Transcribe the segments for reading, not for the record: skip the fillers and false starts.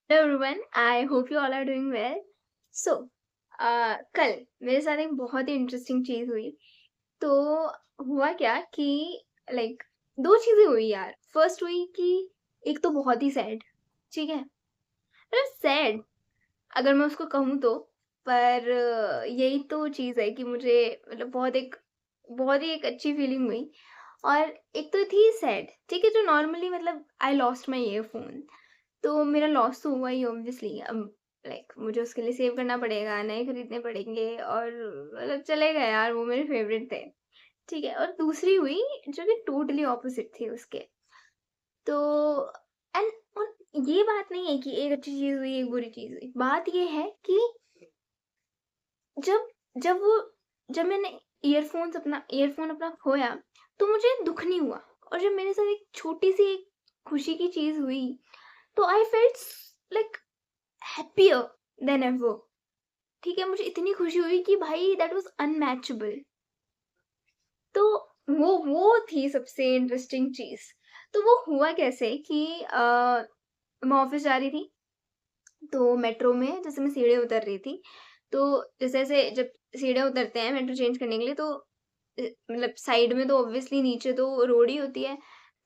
Hello everyone, I hope you all are doing well. So कल मेरे साथ एक बहुत ही इंटरेस्टिंग चीज हुई। तो हुआ क्या कि लाइक दो चीजें हुई यार। फर्स्ट हुई कि एक तो बहुत ही सैड, ठीक है, मतलब सैड अगर मैं उसको कहूँ तो। पर यही तो चीज है कि मुझे मतलब बहुत ही एक अच्छी फीलिंग हुई। और एक तो थी सैड, ठीक है, जो नॉर्मली मतलब आई लॉस्ट माई ईयरफोन। तो मेरा लॉस तो हुआ ही ऑब्वियसली। अब लाइक मुझे उसके लिए सेव करना पड़ेगा, नए खरीदने पड़ेंगे और मतलब चलेगा यार, वो मेरे फेवरेट थे। ठीक है, और दूसरी हुई जो कि टोटली ऑपोजिट थी उसके। तो एंड और ये बात नहीं है कि एक अच्छी चीज हुई एक बुरी चीज हुई। बात ये है कि जब जब वो जब मैंने ईयरफोन अपना खोया तो मुझे दुख नहीं हुआ। और जब मेरे साथ एक छोटी सी एक खुशी की चीज हुई तो I felt like happier than ever. ठीक है, मुझे इतनी खुशी हुई कि भाई दैट वाज अनमैचेबल। तो वो थी सबसे इंटरेस्टिंग चीज। तो वो हुआ कैसे कि मैं ऑफिस जा रही थी, तो मेट्रो में जैसे मैं सीढ़ियाँ उतर रही थी, तो जैसे-जैसे जब सीढ़ियाँ उतरते हैं मेट्रो चेंज करने के लिए, तो मतलब साइड में तो ऑब्वियसली नीचे तो रोड ही होती है।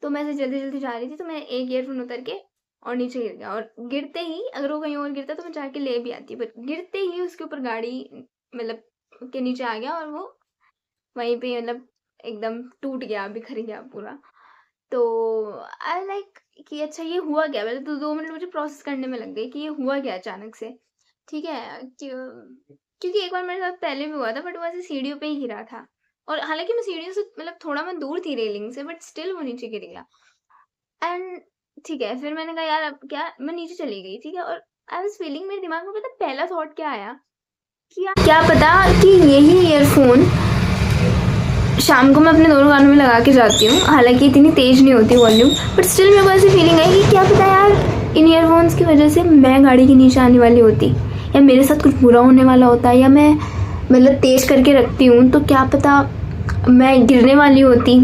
तो मैं ऐसे जल्दी-जल्दी जा रही थी, तो मैं एक ईयरफ़ोन उतर के और नीचे गिर गया। और गिरते ही अगर वो कहीं और गिरता तो मैं जाके ले भी आती, बट गिरते ही उसके ऊपर गाड़ी मतलब के नीचे आ गया और वो वहीं पे मतलब एकदम टूट गया, बिखर गया पूरा। तो आई लाइक कि अच्छा ये हुआ क्या? पहले तो 2 मिनट मुझे प्रोसेस करने में लग गए कि ये हुआ क्या अचानक से, ठीक है? क्योंकि एक बार मेरे साथ पहले भी हुआ था, बट वो ऐसे सीढ़ियों पे ही गिरा था। और हालाँकि मैं सीढ़ियों से मतलब थोड़ा मैं दूर थी रेलिंग से, बट स्टिल वो नीचे गिर गया। एंड ठीक है, फिर मैंने कहा यार अब क्या, मैं नीचे चली गई, ठीक है? और आई वाज़ फीलिंग, मेरे दिमाग में पता है पहला थॉट क्या आया कि यार क्या पता कि यही ईयरफ़ोन शाम को मैं अपने दोनों कानों में लगा के जाती हूँ, हालाँकि इतनी तेज़ नहीं होती वॉल्यूम, बट स्टिल मेरे को ऐसी फीलिंग आई कि क्या पता यार इन ईयरफ़ोन्स की वज़ह से मैं गाड़ी के नीचे आने वाली होती, या मेरे साथ कुछ बुरा होने वाला होता, या मैं मतलब तेज़ करके रखती हूँ तो क्या पता मैं गिरने वाली होती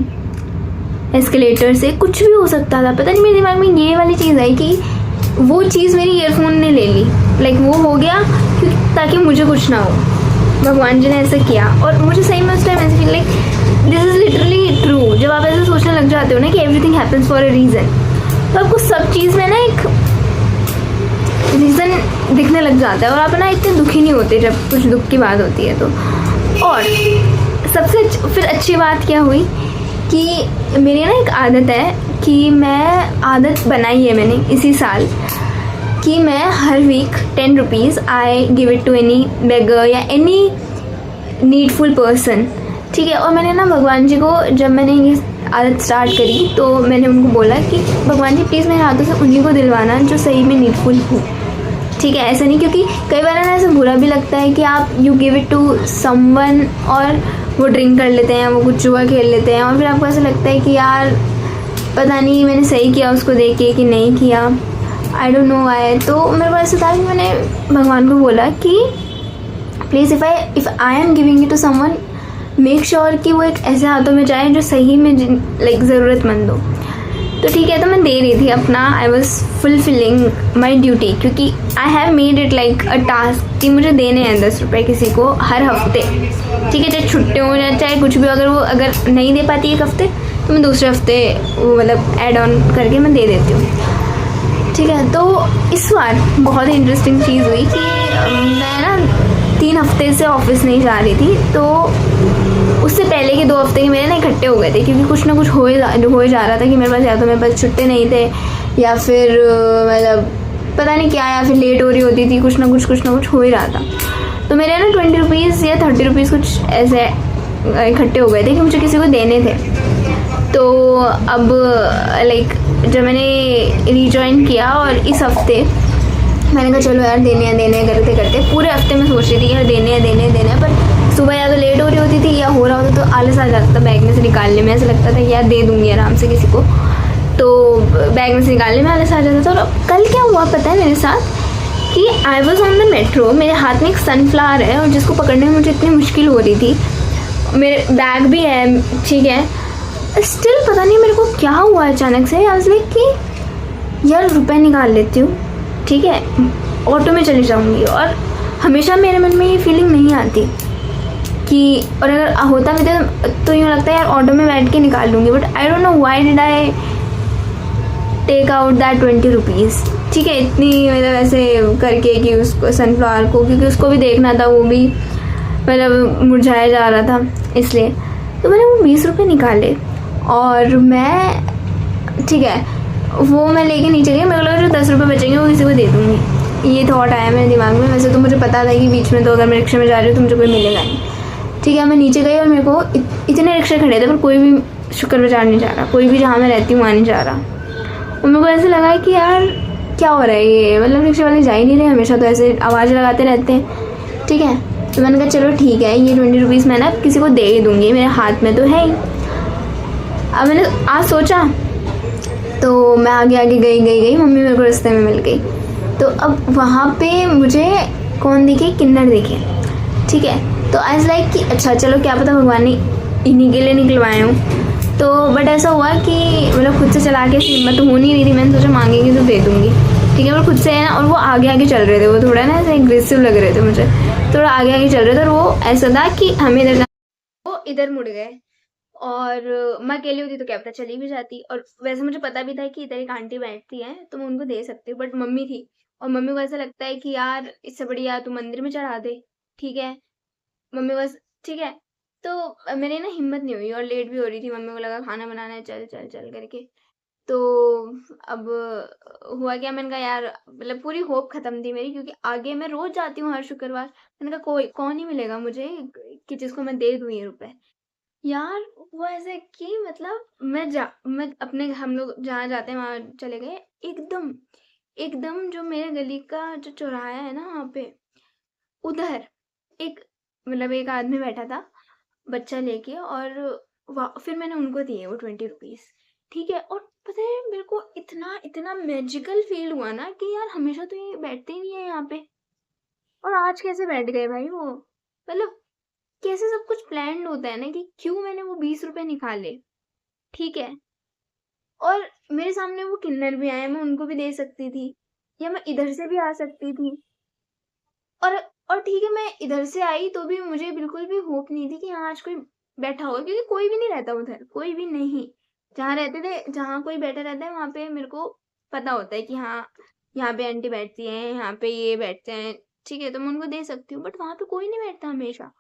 एस्केलेटर से। कुछ भी हो सकता था, पता नहीं मेरे दिमाग में ये वाली चीज़ आई कि वो चीज़ मेरी ईयरफ़ोन ने ले ली। लाइक वो हो गया क्योंकि ताकि मुझे कुछ ना हो, भगवान जी ने ऐसा किया। और मुझे सही में उस टाइम ऐसे feel like this is literally true. जब आप ऐसे सोचने लग जाते हो ना कि everything happens for a reason, तो आपको सब चीज़ में ना एक रीज़न दिखने लग जाता है और आप ना इतने दुखी नहीं होते जब कुछ दुख की बात होती है तो। और सबसे फिर अच्छी बात क्या हुई कि मेरी ना एक आदत है कि मैं आदत बनाई है मैंने इसी साल कि मैं हर week 10 rupees I give it to any beggar या एनी नीडफुल पर्सन। ठीक है, और मैंने ना भगवान जी को जब मैंने ये आदत स्टार्ट करी तो मैंने उनको बोला कि भगवान जी प्लीज़ मेरे हाथों से उन्हीं को दिलवाना जो सही में नीडफुल हो। ठीक है, ऐसा नहीं, क्योंकि कई बार ना ऐसा बुरा भी लगता है कि आप you give it to someone और वो ड्रिंक कर लेते हैं, वो कुछ जुआ खेल लेते हैं, और फिर आपको ऐसा लगता है कि यार पता नहीं मैंने सही किया उसको दे के कि नहीं किया, आई डोंट नो व्हाई। तो मेरे को ऐसा था कि मैंने भगवान को बोला कि please if I am giving it to someone, make sure कि वो एक ऐसे हाथों में जाए जो सही में लाइक ज़रूरतमंद हो। तो ठीक है, तो मैं दे रही थी अपना, I was fulfilling my duty, क्योंकि I have made it like a task कि मुझे देने हैं 10 रुपये किसी को हर हफ्ते। ठीक है, चाहे छुट्टे हो या चाहे कुछ भी, अगर नहीं दे पाती एक हफ्ते तो मैं दूसरे हफ्ते वो मतलब ऐड ऑन करके मैं दे देती हूँ। ठीक है, तो इस बार बहुत ही इंटरेस्टिंग चीज़ हुई कि मैं ना 3 हफ्ते से ऑफिस नहीं जा रही थी। तो उससे पहले के 2 हफ्ते के मेरे ना इकट्ठे हो गए थे, क्योंकि कुछ ना कुछ हो ही जा रहा था कि मेरे पास या तो मेरे पास छुट्टे नहीं थे या फिर मतलब पता नहीं क्या, या फिर लेट हो रही होती थी, कुछ ना कुछ हो ही रहा था। तो मेरे ना 20 रुपीज़ या 30 रुपीज़ कुछ ऐसे इकट्ठे हो गए थे कि मुझे किसी को देने थे। तो अब लाइक जब मैंने रीजॉइन किया और इस हफ्ते मैंने कहा चलो यार देने हैं करते करते पूरे हफ्ते में सोच रही थी यार देने हैं, पर सुबह या तो लेट हो रही होती थी या हो रहा होता तो आलस आ जाता था बैग में से निकालने में। ऐसा लगता था यार दे दूंगी आराम से किसी को, तो बैग में से निकालने में आलस आ जाता था। और कल क्या हुआ पता है मेरे साथ कि I was on the metro, मेरे हाथ में एक सनफ्लावर है और जिसको पकड़ने में मुझे इतनी मुश्किल हो रही थी, मेरे बैग भी है, ठीक है, स्टिल पता नहीं मेरे को क्या हुआ अचानक से। आई वाज लाइक कि यार रुपए निकाल लेती हूँ ठीक है, ऑटो में चली जाऊँगी। और हमेशा मेरे मन में ये फीलिंग नहीं आती कि, और अगर होता भी तो यूँ लगता है यार ऑटो में बैठ के निकाल लूँगी। But I don't know why did I take out that 20 rupees. ठीक है, इतनी मतलब ऐसे करके कि उसको सनफ्लावर को, क्योंकि उसको भी देखना था, वो भी मतलब मुरझाया जा रहा था, इसलिए तो मैंने वो 20 रुपये निकाले और मैं, ठीक है, वो मैं लेके नीचे गई। मेरे को लगा जो 10 रुपये बचेंगे वो किसी को दे दूँगी, ये थॉट आया मेरे दिमाग में। वैसे तो मुझे पता था कि बीच में तो अगर मैं रिक्शे में जा रही हूँ तो मुझे कोई मिलेगा नहीं। ठीक है, मैं नीचे गई और मेरे को इतने रिक्शे खड़े थे पर कोई भी शुक्र बाजार नहीं जा रहा, कोई भी जहाँ मैं रहती हूँ वहाँ नहीं जा रहा। और मेरे को ऐसे लगा कि यार क्या हो रहा है ये, मतलब रिक्शे वाले जा ही नहीं रहे, हमेशा तो ऐसे आवाज़ लगाते रहते हैं। ठीक है, तो मैंने कहा चलो ठीक है, ये 20 रुपीज़ मैं ना किसी को दे ही दूँगी, मेरे हाथ में तो है ही। अब मैंने आज सोचा तो मैं आगे आगे गई, मम्मी मेरे को रास्ते में मिल गई। तो अब वहाँ पे मुझे कौन दिखे, किन्नर दिखे। ठीक है, तो आई वाज लाइक कि अच्छा चलो क्या पता भगवान ने इन्हीं के लिए निकलवाए हूँ। तो बट ऐसा हुआ कि मतलब खुद से चला के हिम्मत हो नहीं रही थी, मैंने सोचा मांगेंगी तो दे दूँगी। ठीक है, और खुद से है ना, और वो आगे आगे चल रहे थे, वो थोड़ा ना ऐसे एग्रेसिव लग रहे थे मुझे, थोड़ा आगे आगे चल रहे थे। और वो ऐसा था कि हमें इधर, वो इधर मुड़ गए और मैं अकेली होती तो क्या पता चली भी जाती। और वैसे मुझे पता भी था कि इधर एक आंटी बैठती है तो मैं उनको दे सकती हूँ, बट मम्मी थी और मम्मी को ऐसा लगता है कि यार इससे बढ़िया तू मंदिर में चढ़ा दे। ठीक है, मम्मी बस, ठीक है। तो मेरी ना हिम्मत नहीं हुई और लेट भी हो रही थी, मम्मी को लगा खाना बनाना है, चल चल चल करके। तो अब हुआ क्या, मैंने कहा यार, मतलब पूरी होप खत्म थी मेरी, क्योंकि आगे मैं रोज जाती हूँ हर शुक्रवार। मैंने कहा कोई कौन ही मिलेगा मुझे कि जिसको मैं दे दूँ ये रुपए। यार वो ऐसे कि मतलब मैं अपने, हम लोग जहाँ जाते हैं वहां चले गए। एकदम एकदम जो मेरे गली का जो चौराहा है ना वहाँ पे, उधर एक, मतलब एक आदमी बैठा था बच्चा लेके, और फिर मैंने उनको दिए वो 20 रुपीज। ठीक है, और पता है मेरे को इतना इतना मैजिकल फील हुआ ना कि यार हमेशा तो ये बैठते ही नहीं है यहाँ पे, और आज कैसे बैठ गए भाई वो। मतलब कैसे सब कुछ प्लान्ड होता है ना कि क्यों मैंने वो 20 रुपए निकाले। ठीक है, और मेरे सामने वो किन्नर भी आए, मैं उनको भी दे सकती थी, या मैं इधर से भी आ सकती थी। और और ठीक है, मैं इधर से आई तो भी मुझे बिल्कुल भी होप नहीं थी कि हाँ आज कोई बैठा होगा, क्योंकि कोई भी नहीं रहता उधर, कोई भी नहीं। जहाँ रहते थे, जहाँ कोई बैठा रहता है वहां पे मेरे को पता होता है कि हाँ यहाँ पे आंटी बैठती है, यहाँ पे ये बैठते हैं। ठीक है, तो मैं उनको दे सकती हूँ, बट वहां पे कोई नहीं बैठता हमेशा।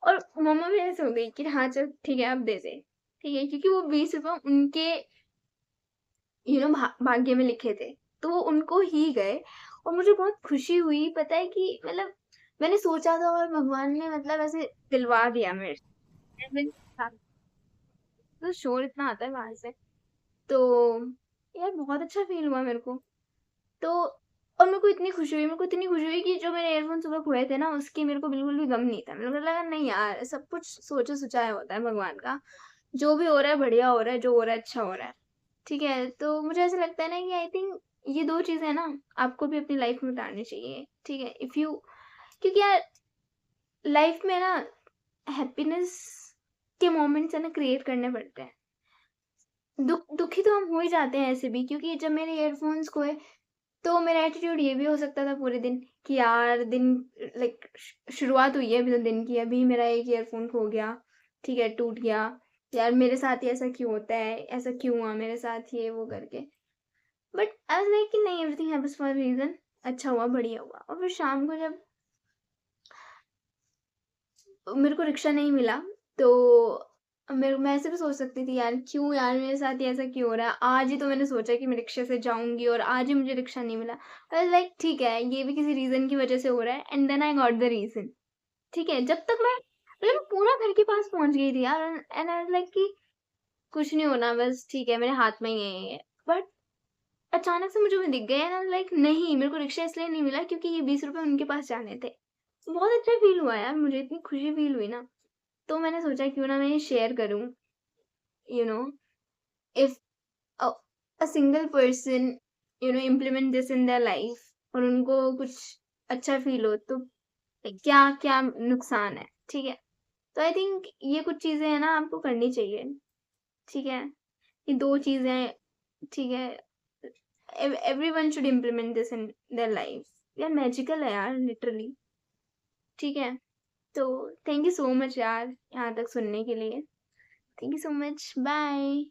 और मम्मा भी ऐसे हो गई कि हाँ चल ठीक है अब दे दे। ठीक है, क्योंकि वो 20 रुपए उनके भाग्य में लिखे थे, तो वो उनको ही गए। और मुझे बहुत खुशी हुई, पता है कि मतलब मैंने सोचा था और भगवान ने मतलब ऐसे दिलवा दिया मेरे से। तो शोर इतना आता है बाहर से, तो यार बहुत अच्छा फील हुआ मेरे को। तो और मेरे को इतनी खुशी हुई कि जो मेरे ईयरफोन सुबह खोए थे ना, उसकी मेरे को बिल्कुल भी गम नहीं था। मेरे को लगा नहीं यार, सब कुछ सोचा सोचा होता है भगवान का, जो भी हो रहा है बढ़िया हो रहा है, जो हो रहा है अच्छा हो रहा है। ठीक है, तो मुझे ऐसा लगता है ना कि आई थिंक ये दो चीजें ना आपको भी अपनी लाइफ में उतारनी चाहिए। ठीक है, इफ यू, क्योंकि यार लाइफ में ना हैप्पीनेस के मोमेंट्स है ना क्रिएट करने पड़ते हैं। दुखी तो हम हो ही जाते हैं ऐसे भी, क्योंकि जब मेरे ईयरफोन्स खोए तो मेरा एटीट्यूड ये भी हो सकता था पूरे दिन कि यार दिन, लाइक शुरुआत हुई है अभी तो दिन की, अभी मेरा एक ईयरफोन खो गया, ठीक है टूट गया, यार मेरे साथ ही ऐसा क्यों होता है, ऐसा क्यों हुआ मेरे साथ, ये वो करके। बट आई वाज लाइक कि नहीं, everything happens for a reason, अच्छा हुआ बढ़िया हुआ। और फिर शाम को जब मेरे को रिक्शा नहीं मिला, तो मैं ऐसे भी सोच सकती थी यार क्यों, यार मेरे साथ ही ऐसा क्यों हो रहा है। आज ही तो मैंने सोचा कि मैं रिक्शे से जाऊंगी और आज ही मुझे रिक्शा नहीं मिला। लाइक ठीक है, ये भी किसी रीजन की वजह से हो रहा है, and then I got the reason. ठीक है, जब तक मैं मतलब पूरा घर के पास पहुंच गई थी यार, एंड आई लाइक कि कुछ नहीं होना, बस ठीक है मेरे हाथ में ही है ये। बट अचानक से मुझे वो दिख गए, एंड लाइक नहीं, मेरे को रिक्शा इसलिए नहीं मिला क्योंकि ये 20 रुपए उनके पास जाने थे। बहुत अच्छा फील हुआ यार, मुझे इतनी खुशी फील हुई ना, तो मैंने सोचा क्यों ना मैं ये शेयर करूं। You know if a single person implement this in their life और उनको कुछ अच्छा फील हो, तो क्या क्या नुकसान है। ठीक है, तो आई थिंक ये कुछ चीजें है ना आपको करनी चाहिए। ठीक है, ये दो चीजें, ठीक है, everyone should implement this in their lives. यार मैजिकल है यार लिटरली. ठीक है, तो थैंक यू सो मच यार यहाँ तक सुनने के लिए. Thank you so much. Bye.